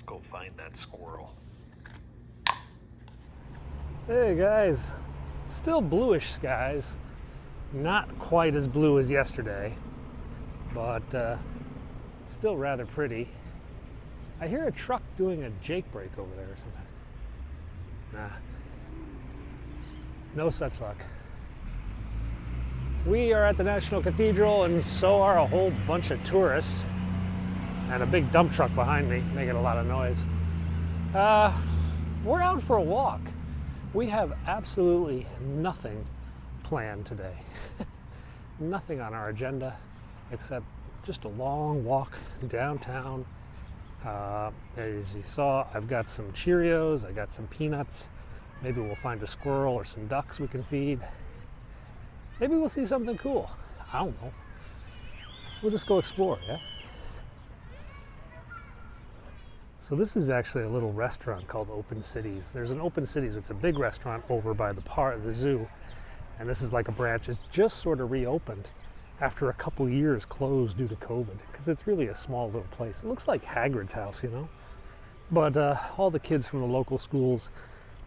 Let's go find that squirrel. Hey guys, still bluish skies. Not quite as blue as yesterday, but still rather pretty. I hear a truck doing a Jake brake over there or something. Nah, no such luck. We are at the National Cathedral, and so are a whole bunch of tourists, and a big dump truck behind me making a lot of noise. We're out for a walk. We have absolutely nothing planned today. Nothing on our agenda except just a long walk downtown. As you saw, I've got some Cheerios, I got some peanuts. Maybe we'll find a squirrel or some ducks we can feed. Maybe we'll see something cool. I don't know. We'll just go explore, yeah? So this is actually a little restaurant called Open Cities. There's an Open Cities, it's a big restaurant over by the zoo. And this is like a branch. It's just sort of reopened after a couple years closed due to COVID, because it's really a small little place. It looks like Hagrid's house, you know? But all the kids from the local schools,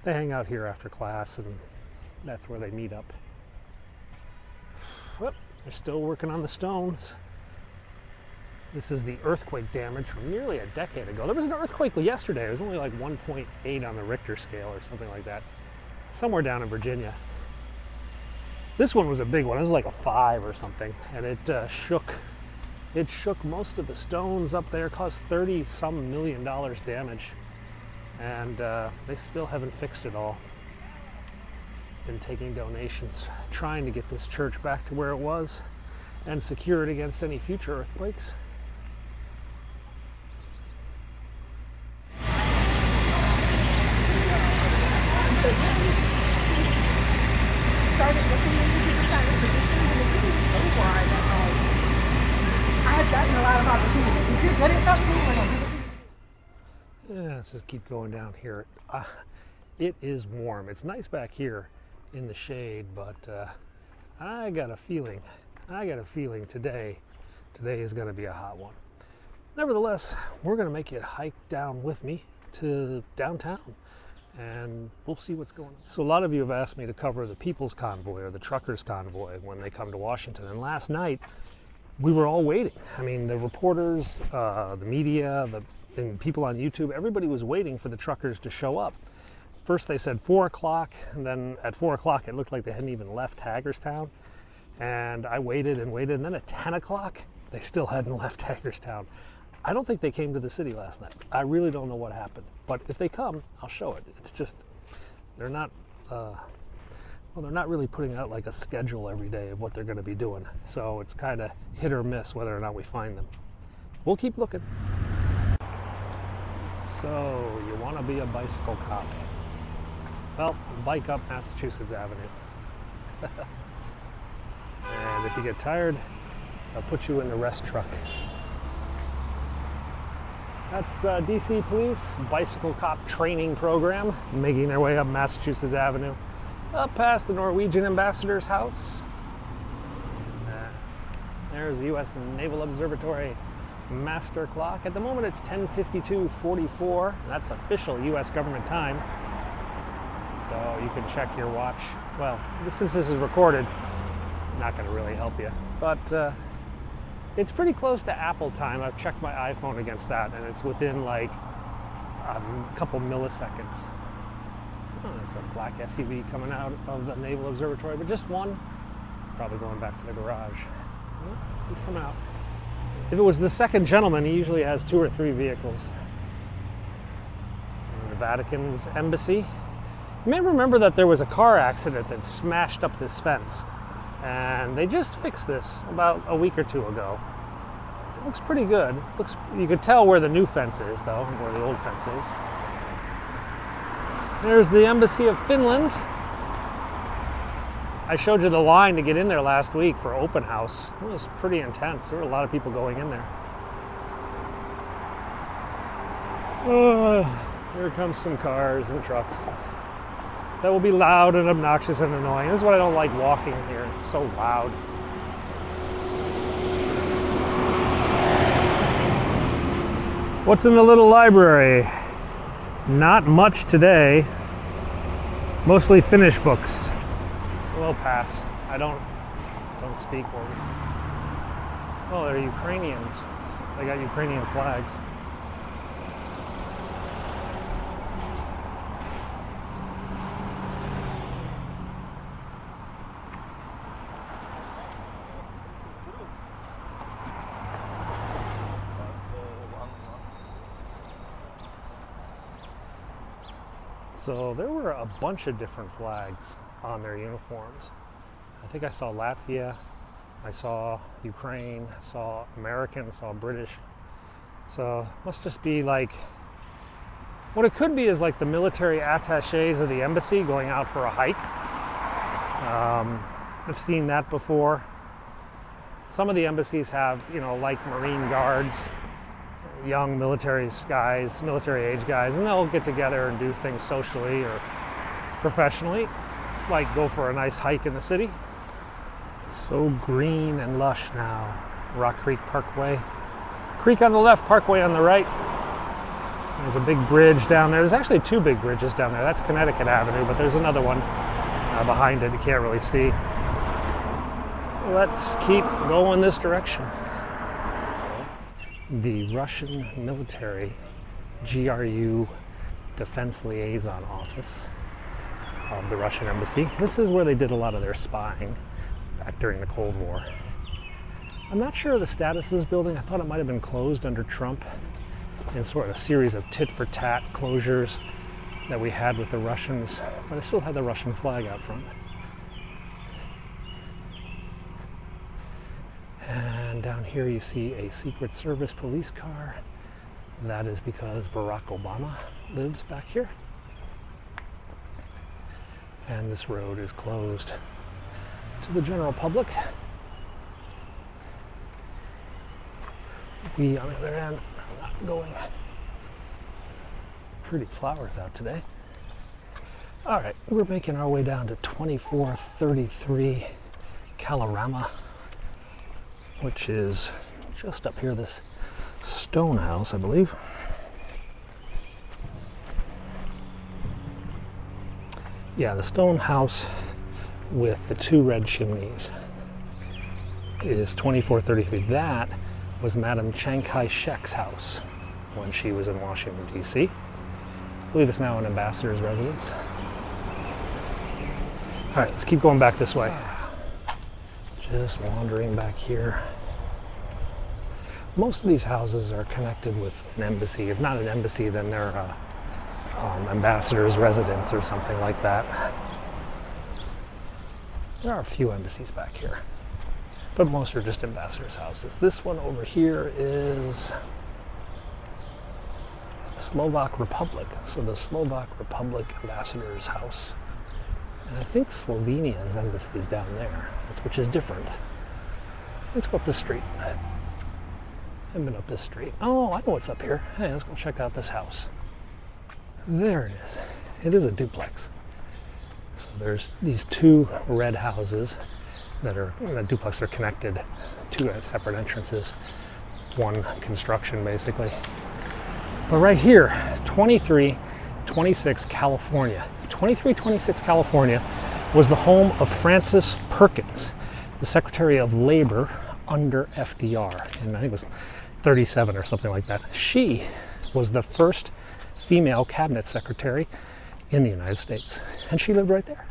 they hang out here after class, and that's where they meet up. Well, they're still working on the stones. This is the earthquake damage from nearly a decade ago. There was an earthquake yesterday. It was only like 1.8 on the Richter scale or something like that, somewhere down in Virginia. This one was a big one. It was like a 5 or something, and it shook most of the stones up there, caused $30-some million damage, and they still haven't fixed it all. Been taking donations, trying to get this church back to where it was and secure it against any future earthquakes. Started looking into different kind of positions, and it really was so wide that I had gotten a lot of opportunities. If you're good at something, Yeah, let's just keep going down here. It is warm. It's nice back here in the shade, but I got a feeling today is going to be a hot one. Nevertheless, we're going to make you hike down with me to downtown, and we'll see what's going on. So a lot of you have asked me to cover the People's Convoy or the Truckers Convoy when they come to Washington, and last night we were all waiting. I mean, the reporters, the media, and people on YouTube, everybody was waiting for the truckers to show up. First they said 4 o'clock, and then at 4 o'clock it looked like they hadn't even left Hagerstown. And I waited and waited, and then at 10 o'clock they still hadn't left Hagerstown. I don't think they came to the city last night. I really don't know what happened. But if they come, I'll show it. It's just, they're not really putting out like a schedule every day of what they're going to be doing. So it's kind of hit or miss whether or not we find them. We'll keep looking. So, you want to be a bicycle cop? Well, bike up Massachusetts Avenue. And if you get tired, I'll put you in the rest truck. That's DC Police Bicycle Cop Training Program, making their way up Massachusetts Avenue, up past the Norwegian Ambassador's house. There's the U.S. Naval Observatory master clock. At the moment it's 10:52:44. That's official U.S. government time. So you can check your watch. Well, since this is recorded, not going to really help you. But it's pretty close to Apple time. I've checked my iPhone against that, and it's within like a couple milliseconds. Oh, there's a black SUV coming out of the Naval Observatory, but just one. Probably going back to the garage. Oh, he's coming out. If it was the second gentleman, he usually has 2 or 3 vehicles. And the Vatican's embassy. You may remember that there was a car accident that smashed up this fence. And they just fixed this about a week or 2 ago. It looks pretty good. You could tell where the new fence is, though, where the old fence is. There's the Embassy of Finland. I showed you the line to get in there last week for open house. It was pretty intense. There were a lot of people going in there. Here comes some cars and trucks. That will be loud and obnoxious and annoying. This is what I don't like walking here. It's so loud. What's in the little library? Not much today. Mostly Finnish books. We'll pass. I don't speak or. Oh, they're Ukrainians. They got Ukrainian flags. So there were a bunch of different flags on their uniforms. I think I saw Latvia, I saw Ukraine, I saw American, I saw British. So must just be like, what it could be is like the military attaches of the embassy going out for a hike. I've seen that before. Some of the embassies have, you know, like Marine guards, young military guys, military age guys, and they'll get together and do things socially or professionally, like go for a nice hike in the city. It's so green and lush now. Rock Creek Parkway. Creek on the left, Parkway on the right. There's a big bridge down there. There's actually two big bridges down there. That's Connecticut Avenue, but there's another one behind it. You can't really see. Let's keep going this direction. The Russian military GRU Defense Liaison Office of the Russian Embassy. This is where they did a lot of their spying back during the Cold War. I'm not sure of the status of this building. I thought it might have been closed under Trump in sort of a series of tit-for-tat closures that we had with the Russians, but I still had the Russian flag out front. And down here you see a Secret Service police car. That is because Barack Obama lives back here. And this road is closed to the general public. We, on the other hand, are not going. Pretty flowers out today. All right, we're making our way down to 2433 Kalorama, which is just up here, this stone house, I believe. Yeah, the stone house with the two red chimneys is 2433. That was Madam Chiang Kai-shek's house when she was in Washington, D.C. I believe it's now an ambassador's residence. All right, let's keep going back this way. Just wandering back here. Most of these houses are connected with an embassy. If not an embassy, then they're ambassador's residence or something like that. There are a few embassies back here, but most are just ambassadors' houses. This one over here is Slovak Republic. So the Slovak Republic ambassador's house. And I think Slovenia's embassy is down there, which is different. Let's go up this street. I haven't been up this street. Oh, I know what's up here. Hey, let's go check out this house. There it is. It is a duplex. So there's these two red houses that are, in a duplex, are connected, two separate entrances, one construction basically. But right here, 2326 California. 2326 California was the home of Frances Perkins, the Secretary of Labor under FDR, and I think it was 37 or something like that. She was the first female cabinet secretary in the United States, and she lived right there.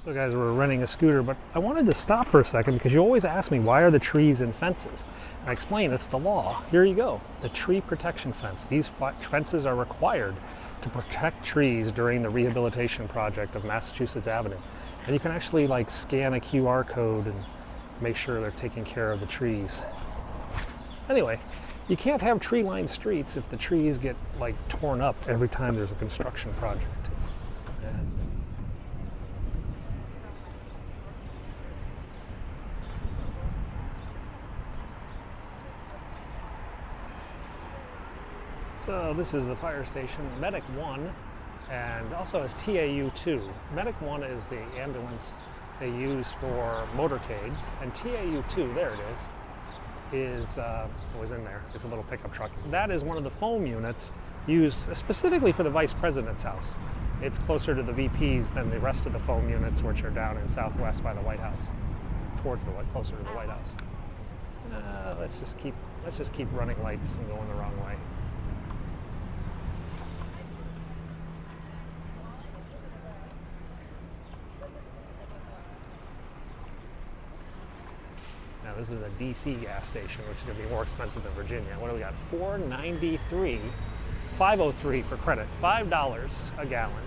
So guys, we're renting a scooter, but I wanted to stop for a second because you always ask me, why are the trees in fences? And I explain it's the law. Here you go, the tree protection fence. These fences are required to protect trees during the rehabilitation project of Massachusetts Avenue. And you can actually like scan a QR code and make sure they're taking care of the trees. Anyway, you can't have tree-lined streets if the trees get like torn up every time there's a construction project. And so this is the fire station, Medic 1, and also has TAU 2. Medic 1 is the ambulance they use for motorcades, and TAU 2, there it is, was in there. It's a little pickup truck. That is one of the foam units used specifically for the vice president's house. It's closer to the VP's than the rest of the foam units, which are down in Southwest by the White House, closer to the White House. Let's just keep running lights and going the wrong way. Now this is a DC gas station, which is going to be more expensive than Virginia. What do we got? $4.93, $5.03 for credit, $5 a gallon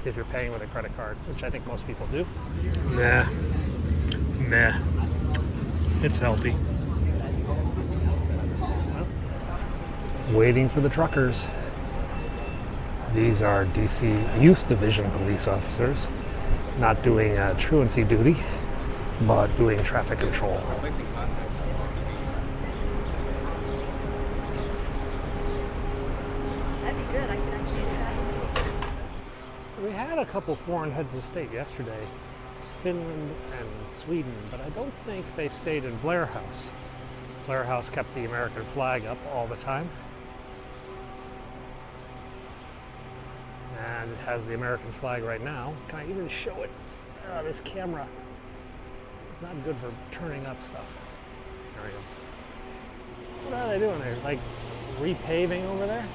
if you're paying with a credit card, which I think most people do. Nah. It's healthy. Well, waiting for the truckers. These are DC Youth Division police officers, not doing truancy duty, but doing traffic control. That'd be good. I could actually do that. We had a couple foreign heads of state yesterday, Finland and Sweden, but I don't think they stayed in Blair House. Blair House kept the American flag up all the time. And it has the American flag right now. Can I even show it? This camera. It's not good for turning up stuff. There we go. What are they doing there? Like repaving over there?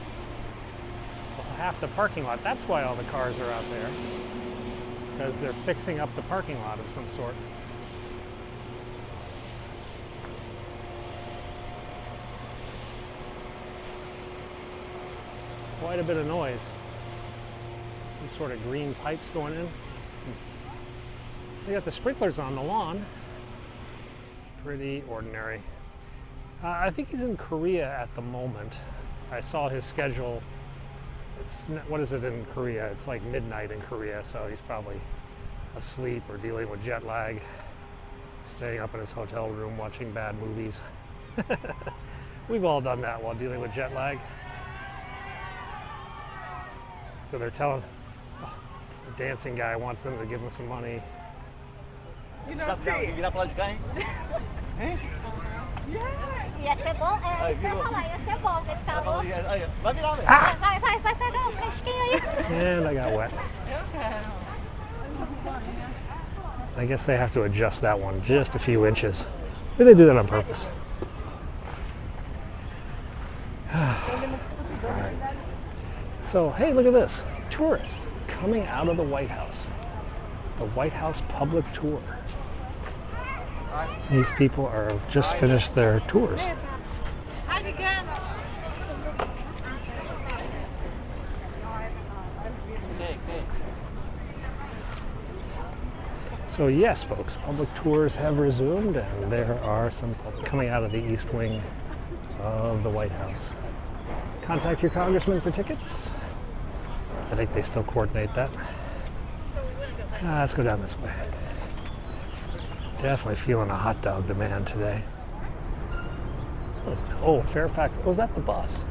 Well, half the parking lot. That's why all the cars are out there. Because they're fixing up the parking lot of some sort. Quite a bit of noise. Some sort of green pipes going in. They got the sprinklers on the lawn. Pretty ordinary. I think he's in Korea at the moment. I saw his schedule. What is it in Korea? It's like midnight in Korea, so he's probably asleep or dealing with jet lag, staying up in his hotel room watching bad movies. We've all done that while dealing with jet lag. So they're telling the dancing guy wants them to give him some money. You know, Dạ xe 4 em, xe có lại xe 1 cái sao luôn. And I got wet. I guess they have to adjust that one just a few inches. Maybe they do that on purpose. Alright. So, hey, look at this. Tourists coming out of the White House. The White House public tour. These people are just finished their tours. So yes, folks, public tours have resumed, and there are some coming out of the East Wing of the White House. Contact your congressman for tickets. I think they still coordinate that. Let's go down this way. Definitely feeling a hot dog demand today. Oh, Fairfax. Oh, is that the bus?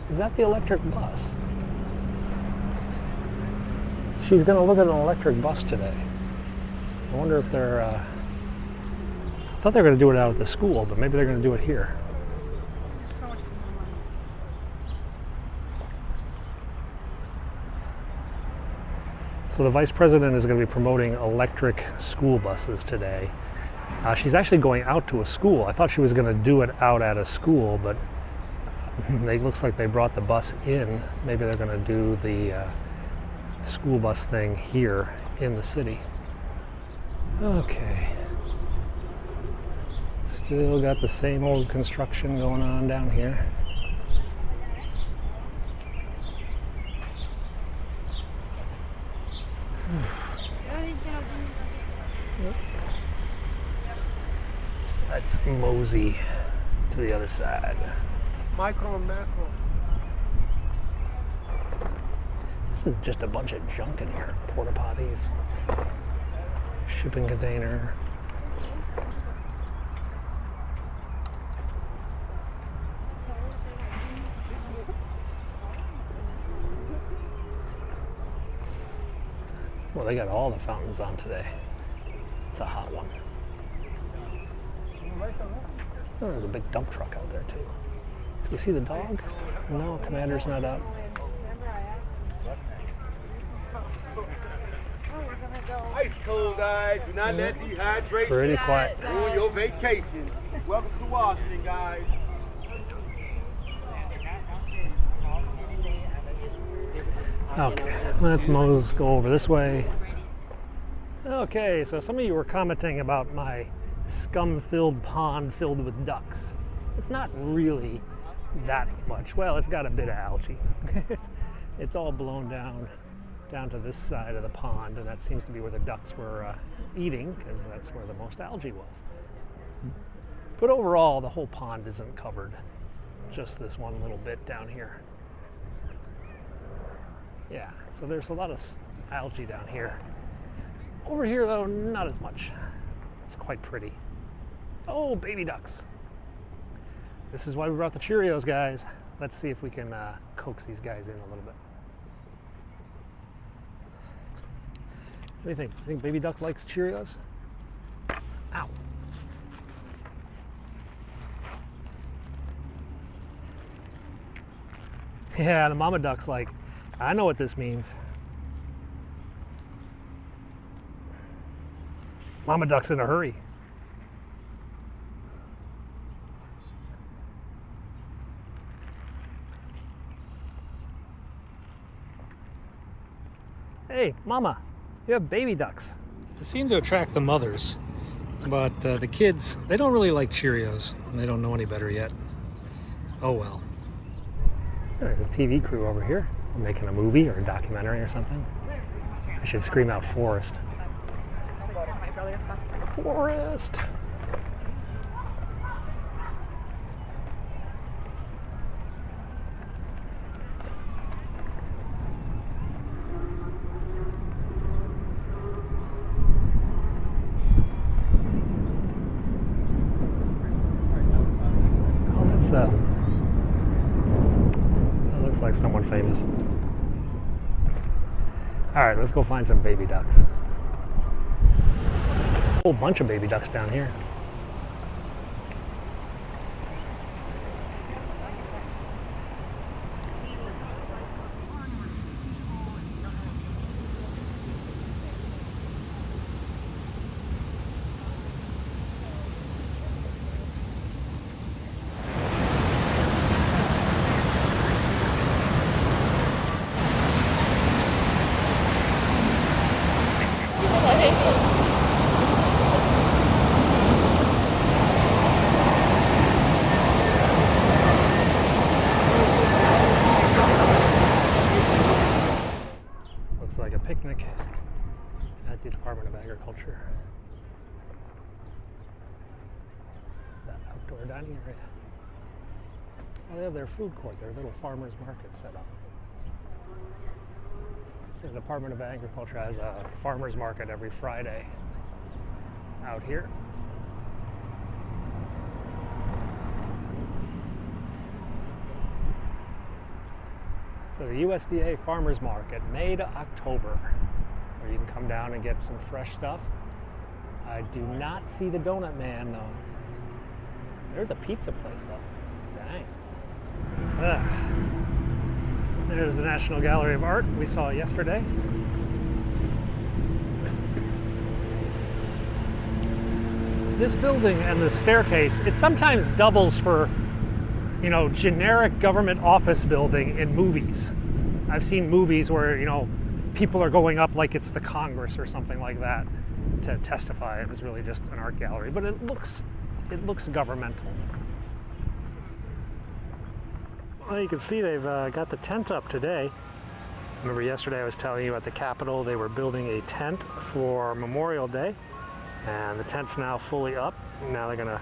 Is that the electric bus? She's going to look at an electric bus today. I wonder if they're... I thought they were going to do it out at the school, but maybe they're going to do it here. So the vice president is going to be promoting electric school buses today. She's actually going out to a school. I thought she was going to do it out at a school, but it looks like they brought the bus in. Maybe they're going to do the school bus thing here in the city. Okay. Still got the same old construction going on down here. Let's mosey to the other side. Micro and macro. This is just a bunch of junk in here. Porta potties, shipping container. Well, they got all the fountains on today. It's a hot one. Oh, there's a big dump truck out there too. Do you see the dog? No, Commander's not out. Ice cold, guys. Do not let dehydration Pretty quiet. ruin your vacation. Welcome to Washington, guys. Okay, let's go over this way. Okay, so some of you were commenting about my scum-filled pond filled with ducks. It's not really that much. Well, it's got a bit of algae. It's all blown down to this side of the pond, and that seems to be where the ducks were eating, because that's where the most algae was. But overall, the whole pond isn't covered. Just this one little bit down here. Yeah, so there's a lot of algae down here. Over here, though, not as much. It's quite pretty. Oh, baby ducks. This is why we brought the Cheerios, guys. Let's see if we can coax these guys in a little bit. What do you think? You think baby duck likes Cheerios? Ow. Yeah, the mama duck's like, I know what this means. Mama duck's in a hurry. Hey, Mama, you have baby ducks. They seem to attract the mothers, but the kids, they don't really like Cheerios. And they don't know any better yet. Oh well. There's a TV crew over here, making a movie or a documentary or something. I should scream out Forest. Forest! That looks like someone famous. All right, let's go find some baby ducks. A whole bunch of baby ducks down here. Picnic at the Department of Agriculture. It's that outdoor dining area. Well, they have their food court, their little farmers market set up. The Department of Agriculture has a farmers market every Friday out here. So the USDA Farmers Market, May to October, where you can come down and get some fresh stuff. I do not see the donut man though. There's a pizza place though. Dang. There's the National Gallery of Art we saw yesterday. This building and the staircase, it sometimes doubles for, you know, generic government office building in movies. I've seen movies where, you know, people are going up like it's the Congress or something like that to testify. It was really just an art gallery, but it looks governmental. Well, you can see they've got the tent up today. Remember yesterday I was telling you at the Capitol they were building a tent for Memorial Day, and the tent's now fully up. Now they're gonna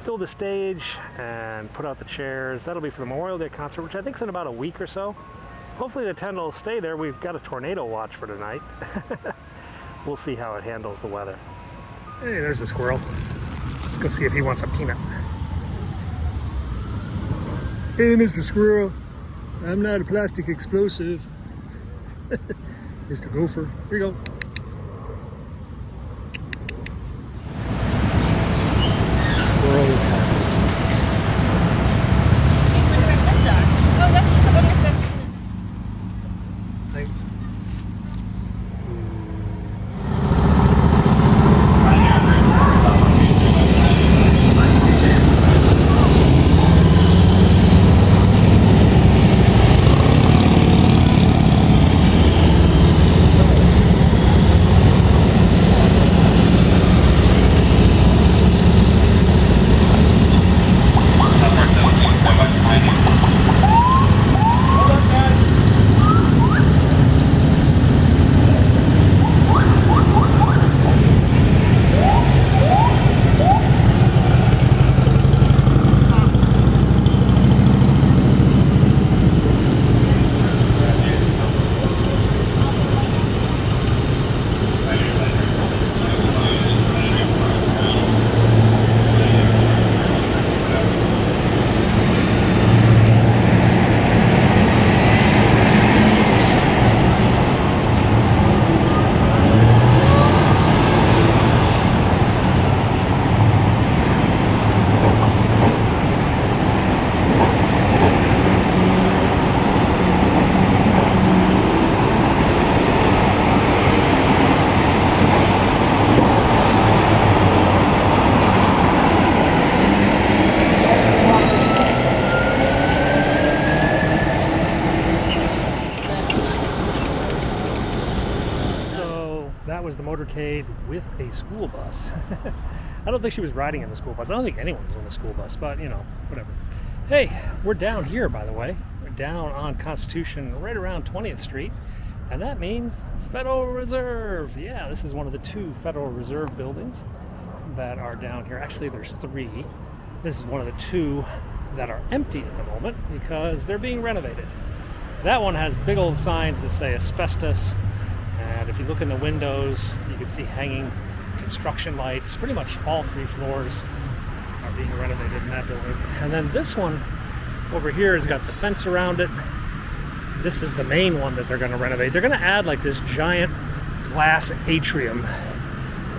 build a stage and put out the chairs. That'll be for the Memorial Day concert, which I think is in about a week or so. Hopefully the tent will stay there. We've got a tornado watch for tonight. We'll see how it handles the weather. Hey, there's a squirrel. Let's go see if he wants a peanut. Hey, Mr. Squirrel. I'm not a plastic explosive. Mr. Gopher, here you go. Squirrel is happy. was the motorcade with a school bus. I don't think she was riding in the school bus. I don't think anyone was in the school bus, but you know, whatever. Hey, we're down here, by the way. We're down on Constitution, right around 20th Street. And that means Federal Reserve. Yeah, this is one of the 2 Federal Reserve buildings that are down here. Actually, there's 3. This is one of the 2 that are empty at the moment because they're being renovated. That one has big old signs that say asbestos. And if you look in the windows, you can see hanging construction lights. Pretty much all 3 floors are being renovated in that building. And then this one over here has got the fence around it. This is the main one that they're going to renovate. They're going to add like this giant glass atrium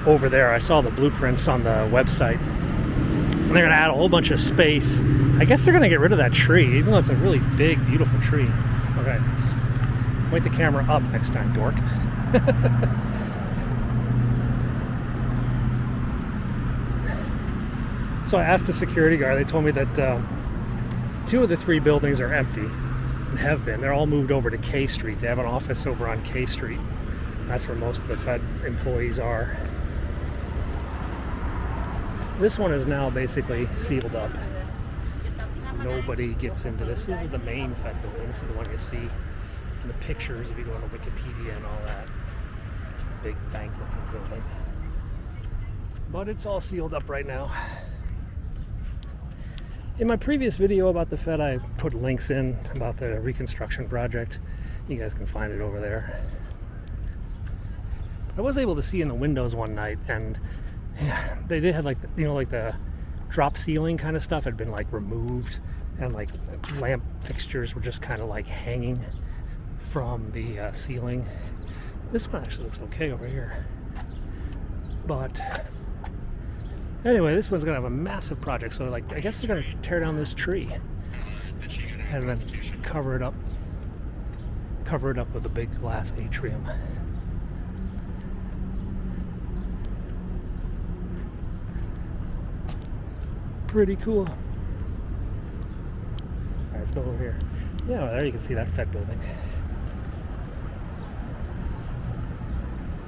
over there. I saw the blueprints on the website. And they're going to add a whole bunch of space. I guess they're going to get rid of that tree, even though it's a really big, beautiful tree. Okay, just point the camera up next time, dork. So I asked the security guard. They told me that 2 of the 3 buildings are empty. Have been. They're all moved over to K Street. They have an office over on K Street. That's where most of the Fed employees are. This one is now basically sealed up. Nobody gets into this. This is the main Fed building. This is the one you see in the pictures if you go on Wikipedia and all that. It's the big bank-looking building. But it's all sealed up right now. In my previous video about the Fed, I put links in about the reconstruction project. You guys can find it over there. I was able to see in the windows one night, and they did have like, you know, like the drop ceiling kind of stuff had been like removed, and like lamp fixtures were just kind of like hanging from the ceiling. This one actually looks okay over here. But anyway, this one's gonna have a massive project, so like I guess they're gonna tear down this tree and then cover it up with a big glass atrium. Pretty cool. Alright, let's go over here. Yeah, there you can see that Fed building.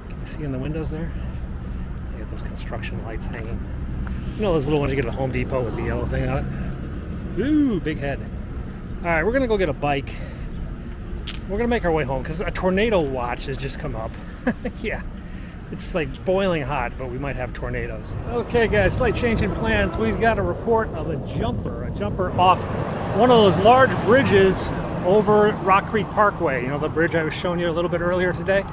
Can you see in the windows there? You get those construction lights hanging. You know those little ones you get at Home Depot with the yellow thing on it? Ooh, big head. Alright, we're gonna go get a bike. We're gonna make our way home because a tornado watch has just come up. Yeah, it's like boiling hot, but we might have tornadoes. Okay guys, slight change in plans. We've got a report of a jumper off one of those large bridges over Rock Creek Parkway. You know, the bridge I was showing you a little bit earlier today?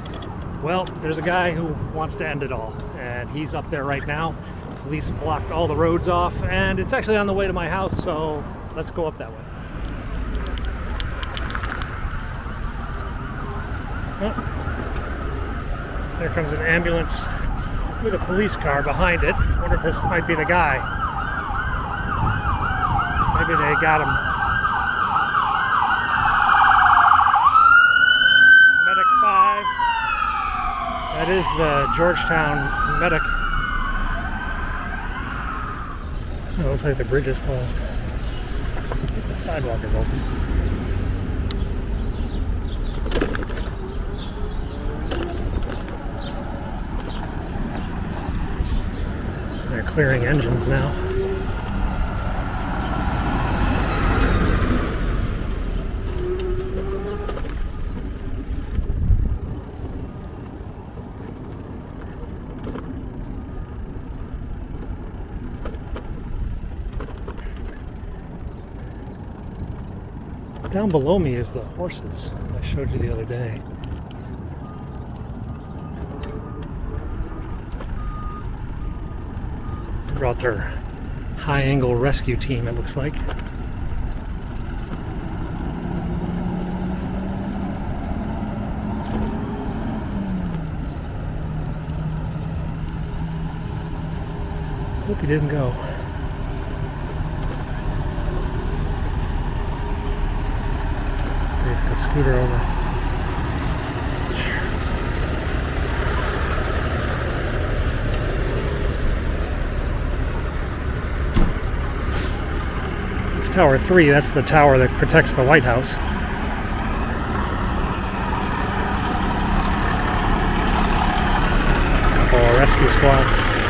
Well, there's a guy who wants to end it all, and he's up there right now. Police blocked all the roads off, and it's actually on the way to my house, so let's go up that way. Oh. There comes an ambulance with a police car behind it. I wonder if this might be the guy. Maybe they got him. Medic 5. That is the Georgetown medic. Oh, it looks like the bridge is closed. I think the sidewalk is open. They're clearing engines now. Down below me is the horses I showed you the other day. Brought their high-angle rescue team, it looks like. Hope he didn't go. A scooter over. It's Tower 3, that's the tower that protects the White House. rescue squads.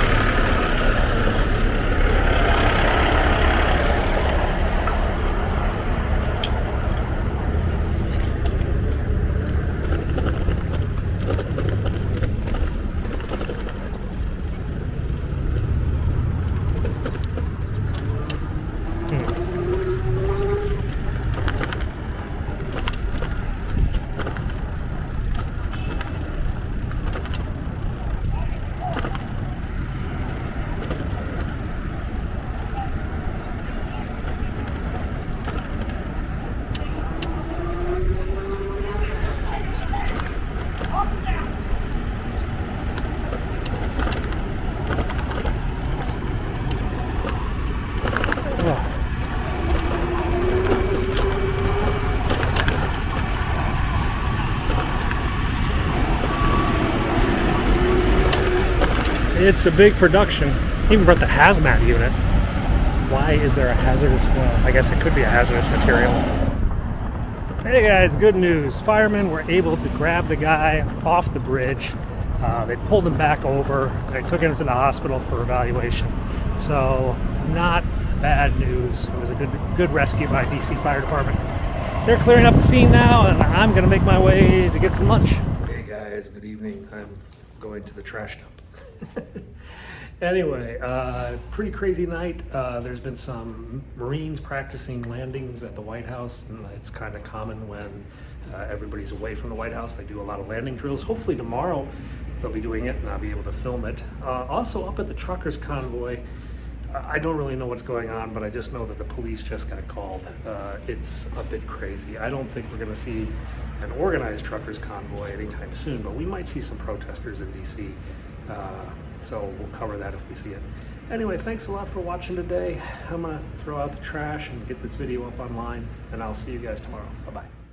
It's a big production. Even brought the hazmat unit. Why is there a hazardous, well, I guess it could be a hazardous material. Hey guys, good news. Firemen were able to grab the guy off the bridge. They pulled him back over. They took him to the hospital for evaluation. So, not bad news. It was a good rescue by DC Fire Department. They're clearing up the scene now, and I'm going to make my way to get some lunch. Hey guys, good evening. I'm going to the trash dump. Anyway, pretty crazy night. There's been some Marines practicing landings at the White House, and it's kind of common when everybody's away from the White House. They do a lot of landing drills. Hopefully tomorrow they'll be doing it and I'll be able to film it. Also up at the truckers convoy, I don't really know what's going on, but I just know that the police just got called. It's a bit crazy. I don't think we're going to see an organized truckers convoy anytime soon, but we might see some protesters in DC. So we'll cover that if we see it. Anyway, thanks a lot for watching today. I'm gonna throw out the trash and get this video up online, and I'll see you guys tomorrow. Bye-bye.